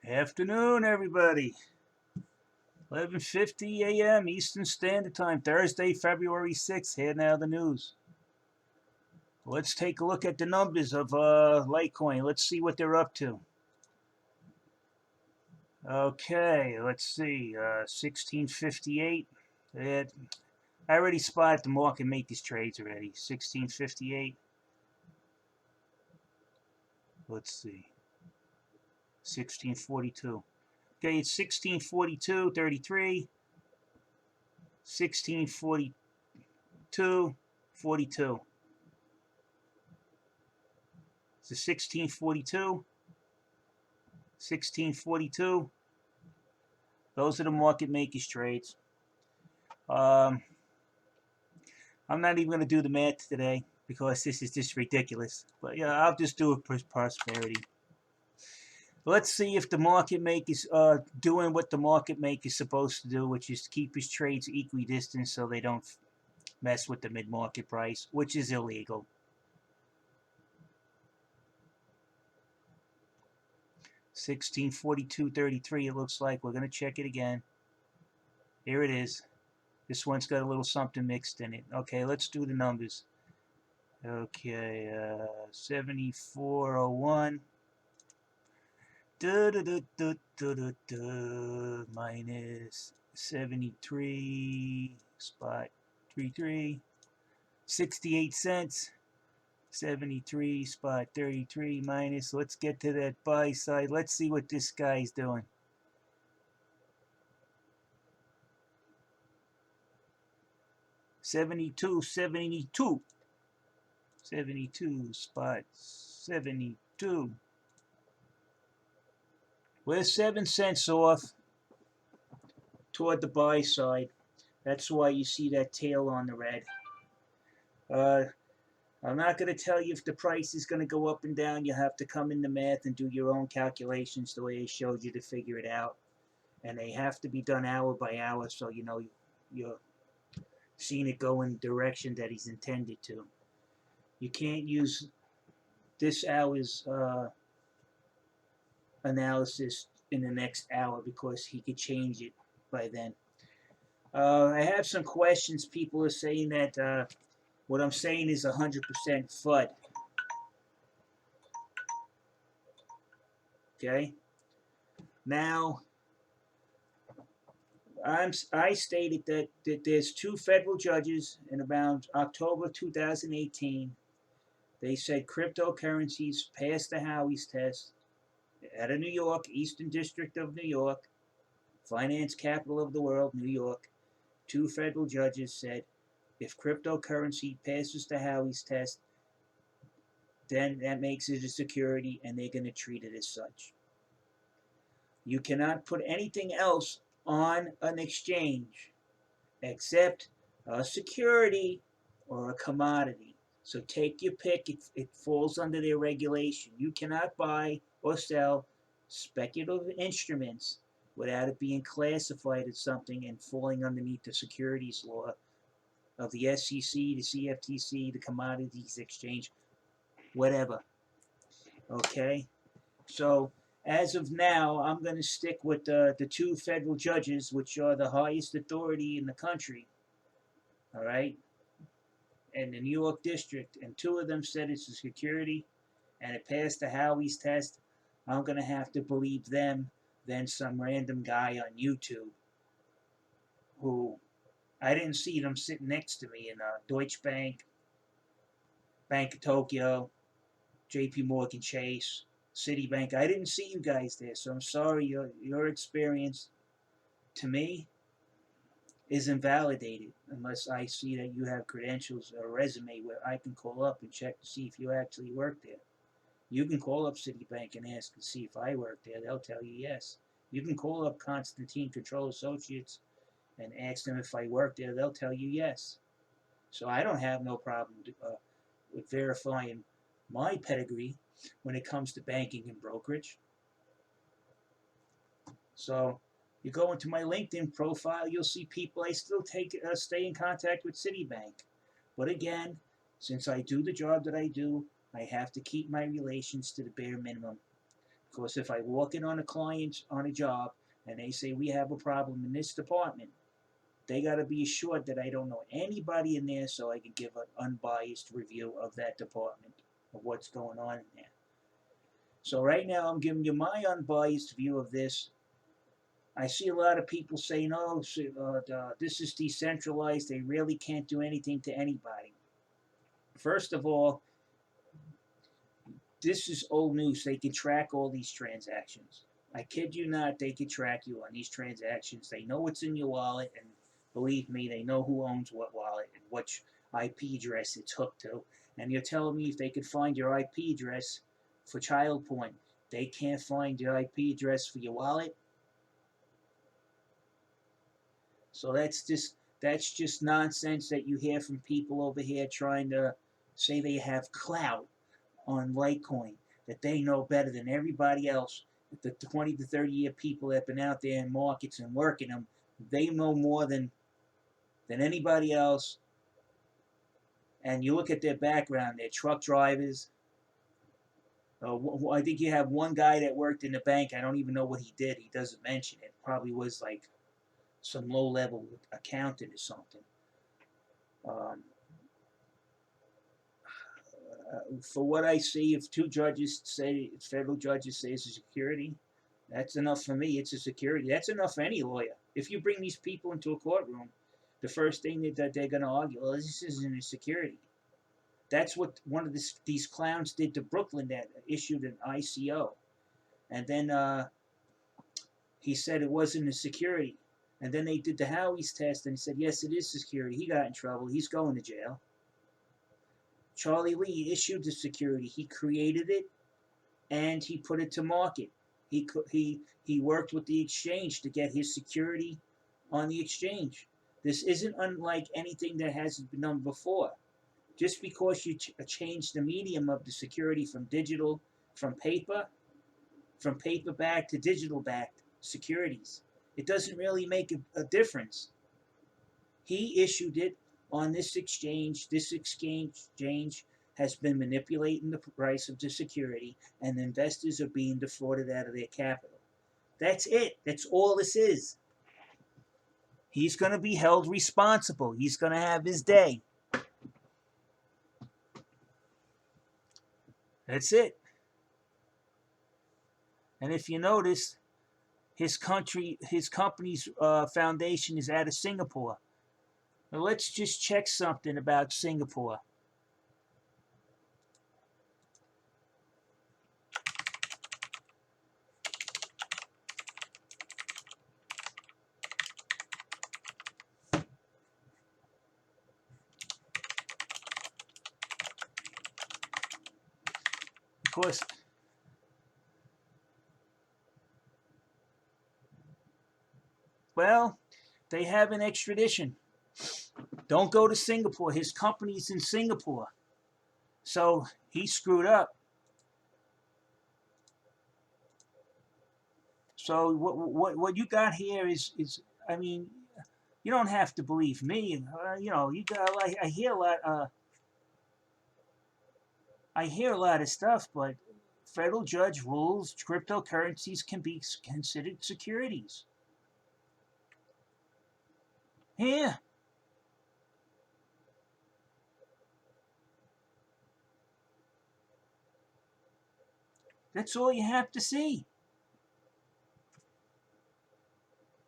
Afternoon, everybody. 11:50 a.m. Eastern Standard Time, Thursday, February 6th. Here now the news. Let's take a look at the numbers of Litecoin. Let's see what they're up to. Okay, let's see. 1658. I already spotted the market make these trades already. 1658. Let's see. 1642. Okay, it's 1642.33. 1642.42. So 1642, 1642. Those are the market makers trades. I'm not even going to do the math today because this is just ridiculous. But yeah, I'll just do it for prosperity. Let's see if the market makers are doing what the market maker is supposed to do, which is keep his trades equidistant so they don't mess with the mid-market price, which is illegal. 1642.33. It looks like we're going to check it again. Here it is. This one's got a little something mixed in it. Okay, let's do the numbers. Okay, 7401 minus 73.33, 68 cents. 73.33 minus. Let's get to that buy side. Let's see what this guy's doing. 72.72. 72.72. We're 7 cents off toward the buy side. That's why you see that tail on the red. I'm not going to tell you if the price is going to go up and down. You have to come in the math and do your own calculations the way I showed you to figure it out. And they have to be done hour by hour so you know you're seeing it go in the direction that he's intended to. You can't use this hour's analysis in the next hour because he could change it by then. I have some questions. People are saying that what I'm saying is 100% FUD. Okay? Now, I stated that there's 2 federal judges in about October 2018. They said cryptocurrencies passed the Howey's test out of New York, Eastern District of New York, finance capital of the world, New York. 2 federal judges said if cryptocurrency passes the Howey's test, then that makes it a security and they're going to treat it as such. You cannot put anything else on an exchange except a security or a commodity. So take your pick. It falls under their regulation. You cannot buy or sell speculative instruments without it being classified as something and falling underneath the securities law of the SEC, the CFTC, the Commodities Exchange, whatever. Okay? So as of now, I'm going to stick with the 2 federal judges, which are the highest authority in the country. All right? And the New York District, and 2 of them said it's a security, and it passed the Howey's test. I'm going to have to believe them than some random guy on YouTube who I didn't see them sitting next to me in Deutsche Bank, Bank of Tokyo, JP Morgan Chase, Citibank. I didn't see you guys there, so I'm sorry. Your experience, to me, is invalidated unless I see that you have credentials or a resume where I can call up and check to see if you actually work there. You can call up Citibank and ask to see if I work there. They'll tell you yes. You can call up Constantine Control Associates and ask them if I work there. They'll tell you yes. So I don't have no problem with verifying my pedigree when it comes to banking and brokerage. So you go into my LinkedIn profile, you'll see people I still stay in contact with Citibank. But again, since I do the job that I do, I have to keep my relations to the bare minimum. Because if I walk in on a client on a job and they say we have a problem in this department, they got to be assured that I don't know anybody in there, so I can give an unbiased review of that department, of what's going on in there. So right now I'm giving you my unbiased view of this. I see a lot of people saying, oh, this is decentralized. They really can't do anything to anybody. First of all, this is old news. They can track all these transactions. I kid you not, they can track you on these transactions. They know what's in your wallet, and believe me, they know who owns what wallet and which IP address it's hooked to. And you're telling me if they could find your IP address for child porn, they can't find your IP address for your wallet? So that's just nonsense that you hear from people over here trying to say they have clout on Litecoin, that they know better than everybody else. The 20 to 30 year people that have been out there in markets and working them, they know more than anybody else. And you look at their background, they're truck drivers. I think you have one guy that worked in the bank. I don't even know what he did. He doesn't mention it. Probably was like some low-level accountant or something. For what I see, if two judges say, federal judges say it's a security, that's enough for me. It's a security. That's enough for any lawyer. If you bring these people into a courtroom, the first thing that they're going to argue, well, this isn't a security. That's what one of these clowns did to Brooklyn that issued an ICO. And then he said it wasn't a security. And then they did the Howey's test and he said, yes, it is security. He got in trouble. He's going to jail. Charlie Lee issued the security. He created it and he put it to market. He worked with the exchange to get his security on the exchange. This isn't unlike anything that hasn't been done before. Just because you change the medium of the security from paperback to digital backed securities, it doesn't really make a difference. He issued it on this exchange. This exchange has been manipulating the price of the security, and investors are being defrauded out of their capital. That's it. That's all this is. He's going to be held responsible. He's going to have his day. That's it. And if you notice, his company's foundation is out of Singapore. Now let's just check something about Singapore. Of course, well, they have an extradition. Don't go to Singapore. His company's in Singapore. So he screwed up. So what you got here is I mean, you don't have to believe me. You know, you got I hear a lot. I hear a lot of stuff, but federal judge rules cryptocurrencies can be considered securities. Yeah. That's all you have to see.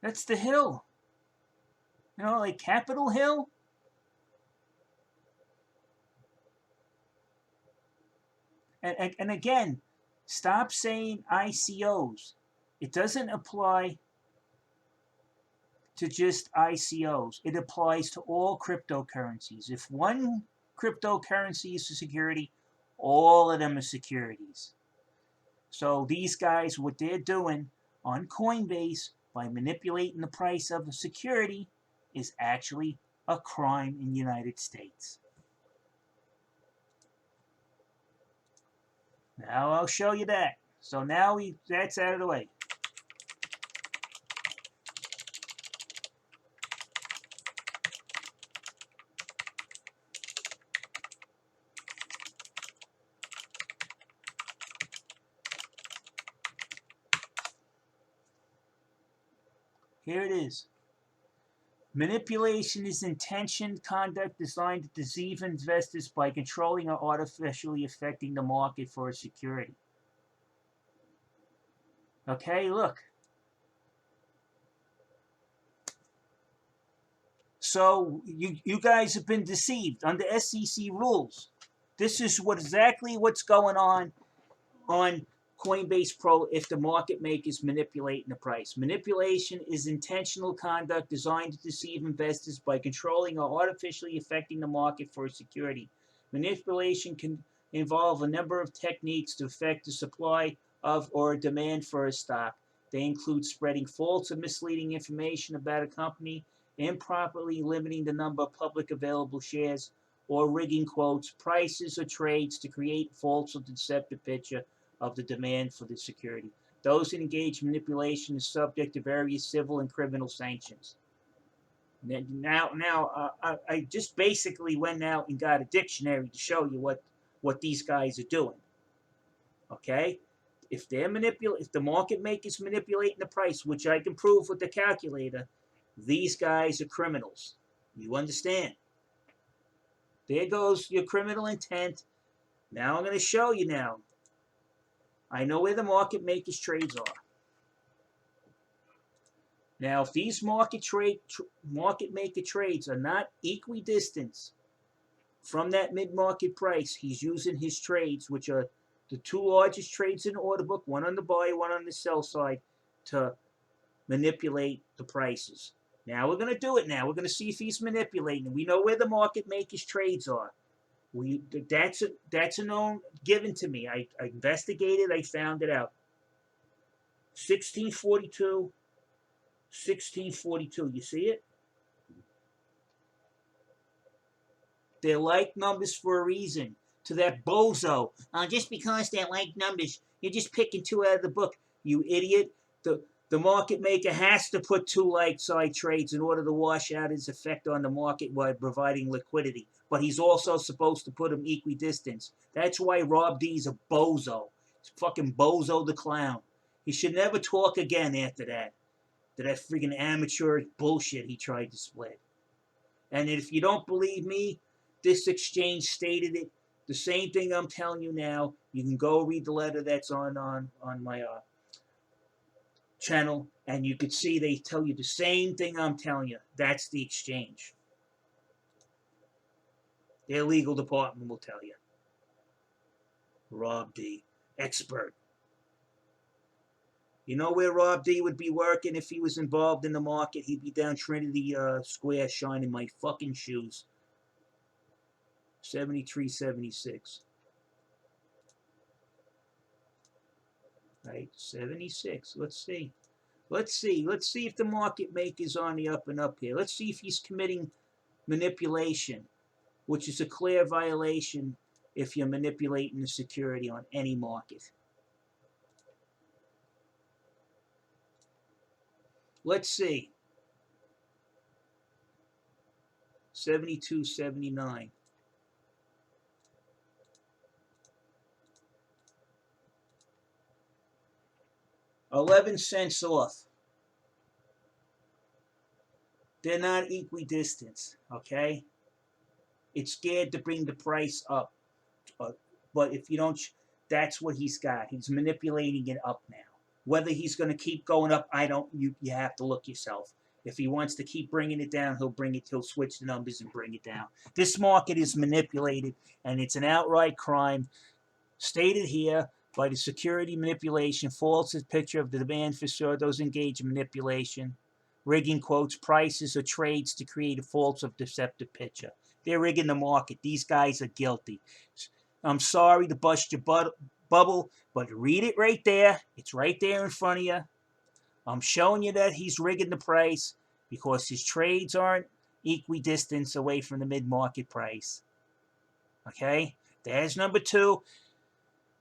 That's the Hill. You know, like Capitol Hill. And again, stop saying ICOs. It doesn't apply to just ICOs. It applies to all cryptocurrencies. If one cryptocurrency is a security, all of them are securities. So these guys, what they're doing on Coinbase by manipulating the price of a security is actually a crime in the United States. Now I'll show you that. So now that's out of the way. Here it is. Manipulation is intentioned conduct designed to deceive investors by controlling or artificially affecting the market for a security. Okay, look. So you guys have been deceived under SEC rules. This is exactly what's going on Coinbase Pro if the market makers manipulating the price. Manipulation is intentional conduct designed to deceive investors by controlling or artificially affecting the market for a security. Manipulation can involve a number of techniques to affect the supply of or demand for a stock. They include spreading false or misleading information about a company, improperly limiting the number of public available shares, or rigging quotes, prices, or trades to create false or deceptive picture of the demand for the security. Those who engage in manipulation are subject to various civil and criminal sanctions. I just basically went out and got a dictionary to show you what these guys are doing. Okay, if the market makers manipulating the price, which I can prove with the calculator, these guys are criminals. You understand? There goes your criminal intent. Now I'm going to show you now. I know where the market makers trades are. Now, if these market maker trades are not equidistant from that mid-market price, he's using his trades, which are the two largest trades in the order book, one on the buy, one on the sell side, to manipulate the prices. Now we're going to do it now. We're going to see if he's manipulating. We know where the market makers trades are. That's a known given to me. I investigated. I found it out. 1642, 1642. You see it? They're like numbers for a reason. To that bozo. Just because they're like numbers, you're just picking two out of the book. You idiot. The market maker has to put two like side trades in order to wash out his effect on the market while providing liquidity. But he's also supposed to put them equidistant. That's why Rob D's a bozo. It's fucking Bozo the Clown. He should never talk again after that. To that freaking amateur bullshit he tried to split. And if you don't believe me, this exchange stated it. The same thing I'm telling you now. You can go read the letter that's on my channel, and you could see they tell you the same thing I'm telling you. That's the exchange. Their legal department will tell you. Rob D, expert. You know where Rob D would be working if he was involved in the market? He'd be down Trinity Square shining my fucking shoes. 73.76. Right, 76. Let's see. Let's see if the market maker's on the up and up here. Let's see if he's committing manipulation, which is a clear violation if you're manipulating the security on any market. Let's see. 72.79. 11 cents off. They're not equidistant, okay? It's scared to bring the price up. But if you don't, that's what he's got. He's manipulating it up now. Whether he's going to keep going up, you have to look yourself. If he wants to keep bringing it down, he'll switch the numbers and bring it down. This market is manipulated, and it's an outright crime stated here by the security manipulation, false picture of the demand for sure, those engaged in manipulation, rigging quotes, prices, or trades to create a false or deceptive picture. They're rigging the market. These guys are guilty. I'm sorry to bust your bubble, but read it right there. It's right there in front of you. I'm showing you that he's rigging the price because his trades aren't equidistant away from the mid-market price. Okay? There's number two.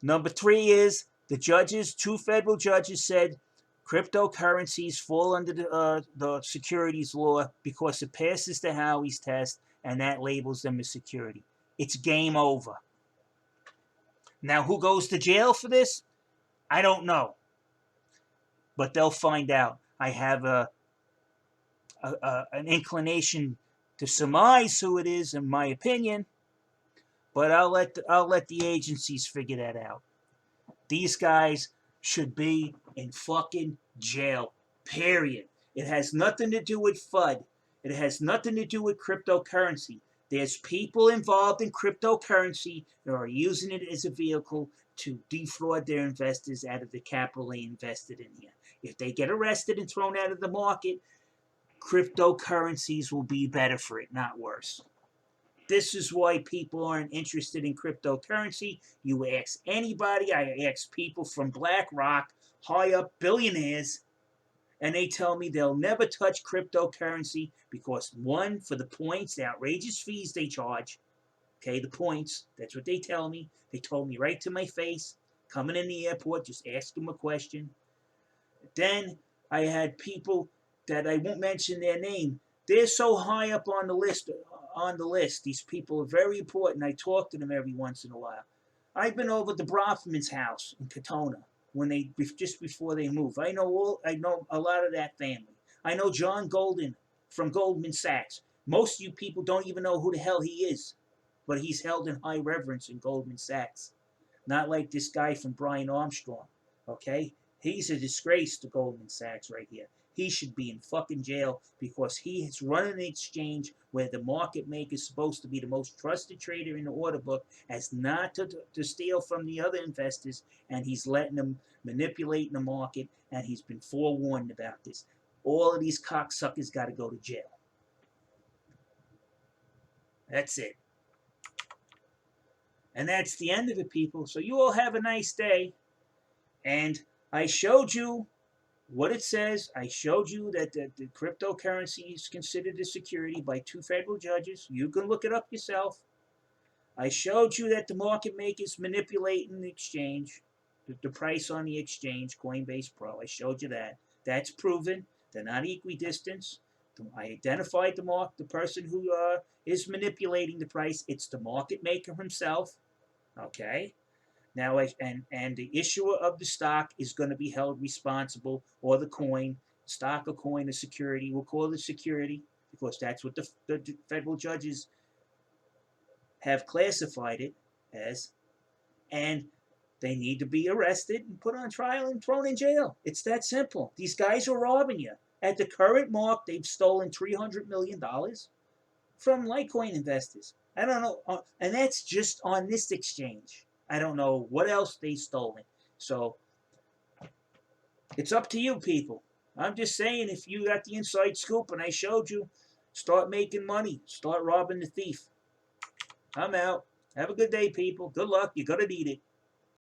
Number three is two federal judges said cryptocurrencies fall under the securities law because it passes the Howey's test, and that labels them as security. It's game over. Now, who goes to jail for this? I don't know. But they'll find out. I have an inclination to surmise who it is, in my opinion. But I'll let the agencies figure that out. These guys should be in fucking jail. Period. It has nothing to do with FUD. It has nothing to do with cryptocurrency. There's people involved in cryptocurrency that are using it as a vehicle to defraud their investors out of the capital they invested in here. If they get arrested and thrown out of the market, cryptocurrencies will be better for it, not worse. This is why people aren't interested in cryptocurrency. You ask anybody, I ask people from BlackRock, high up billionaires, and they tell me they'll never touch cryptocurrency because, one, for the points, the outrageous fees they charge. Okay, the points, that's what they tell me. They told me right to my face, coming in the airport, just ask them a question. Then I had people that I won't mention their name. They're so high up on the list. These people are very important. I talk to them every once in a while. I've been over to Brofman's house in Katona when they just before they move. I know a lot of that family. I know John Golden from Goldman Sachs. Most of you people don't even know who the hell he is, but he's held in high reverence in Goldman Sachs. Not like this guy from Brian Armstrong. Okay, he's a disgrace to Goldman Sachs right here. He should be in fucking jail because he is running an exchange where the market maker is supposed to be the most trusted trader in the order book, as not to steal from the other investors, and he's letting them manipulate the market, and he's been forewarned about this. All of these cocksuckers got to go to jail. That's it. And that's the end of it, people. So you all have a nice day. And I showed you what it says. I showed you that the cryptocurrency is considered a security by 2 federal judges. You can look it up yourself. I showed you that the market makers manipulating the exchange, the price on the exchange, Coinbase Pro. I showed you that. That's proven. They're not equidistant. I identified the person who is manipulating the price. It's the market maker himself. Okay. Now, and the issuer of the stock is going to be held responsible, or the coin, stock or coin or security. We'll call it security because that's what the federal judges have classified it as. And they need to be arrested and put on trial and thrown in jail. It's that simple. These guys are robbing you. At the current mark, they've stolen $300 million from Litecoin investors. I don't know. And that's just on this exchange. I don't know what else they've stolen. So it's up to you, people. I'm just saying, if you got the inside scoop and I showed you, start making money. Start robbing the thief. I'm out. Have a good day, people. Good luck. You're going to need it.